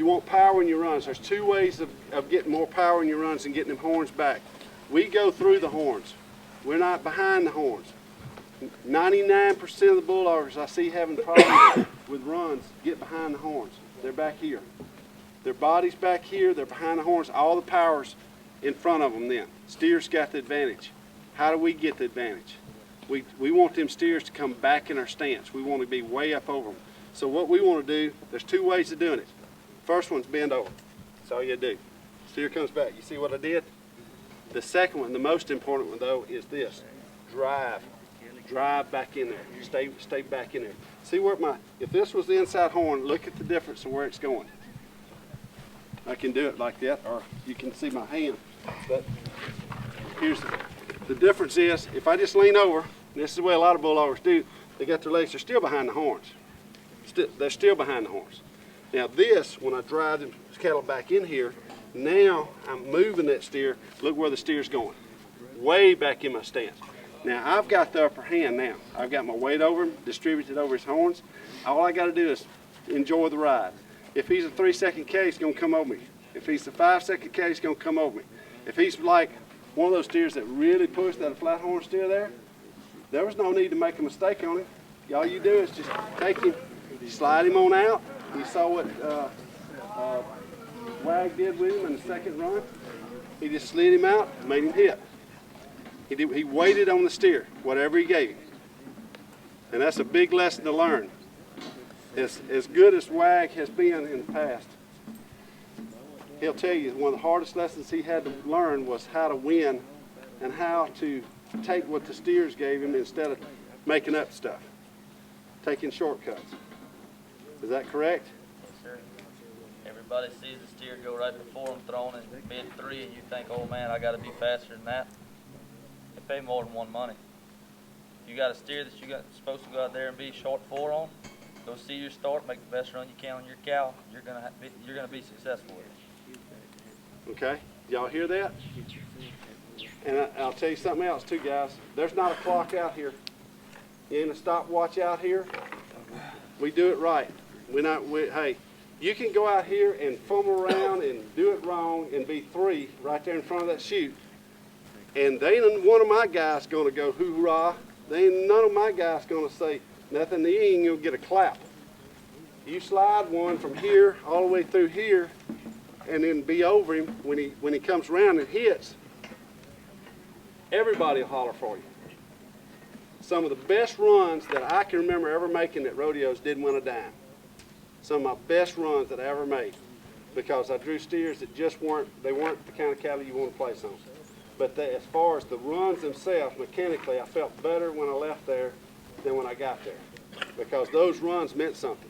You want power in your runs. There's two ways of getting more power in your runs and getting them horns back. We go through the horns. We're not behind the horns. 99% of the bull owners I see having problems with runs get behind the horns. They're back here. Their body's back here. They're behind the horns. All the power's in front of them then. Steers got the advantage. How do we get the advantage? We want them steers to come back in our stance. We want to be way up over them. So what we want to do, there's two ways of doing it. First one's bend over. That's all you do. Steer comes back. You see what I did? The second one, the most important one though, is this. Drive. Drive back in there. Stay back in there. See where if this was the inside horn, look at the difference of where it's going. I can do it like that, or you can see my hand. But here's the difference is, if I just lean over, this is the way a lot of bull owners do, they got their legs, they're still behind the horns. They're still behind the horns. Now this, when I drive the cattle back in here, now I'm moving that steer. Look where the steer's going. Way back in my stance. Now I've got the upper hand now. I've got my weight over him, distributed over his horns. All I got to do is enjoy the ride. If he's a 3-second K, he's going to come over me. If he's a 5-second K, he's going to come over me. If he's like one of those steers that really pushed that flat horn steer there was no need to make a mistake on him. All you do is just take him, slide him on out. You saw what Wag did with him in the second run. He just slid him out, made him hit. He waited on the steer, whatever he gave him. And that's a big lesson to learn. As good as Wag has been in the past, he'll tell you one of the hardest lessons he had to learn was how to win and how to take what the steers gave him instead of making up stuff, taking shortcuts. Is that correct? Yes, sir. Everybody sees the steer go right before them thrown in mid-3 and you think, oh man, I got to be faster than that. They pay more than one money. You got a steer that supposed to go out there and be short 4 on, go see your start, make the best run you can on your cow, you're gonna be successful with it. Okay, y'all hear that? And I'll tell you something else too, guys. There's not a clock out here. You ain't a stopwatch out here. We do it right. Hey, you can go out here and fumble around and do it wrong and be 3 right there in front of that chute. And they ain't one of my guys gonna go hoorah. They ain't none of my guys gonna say nothing. They ain't gonna get a clap. You slide one from here all the way through here and then be over him when he comes around and hits. Everybody will holler for you. Some of the best runs that I can remember ever making at rodeos didn't win a dime. Some of my best runs that I ever made, because I drew steers that just weren't the kind of cattle you want to place on. But as far as the runs themselves, mechanically, I felt better when I left there than when I got there, because those runs meant something.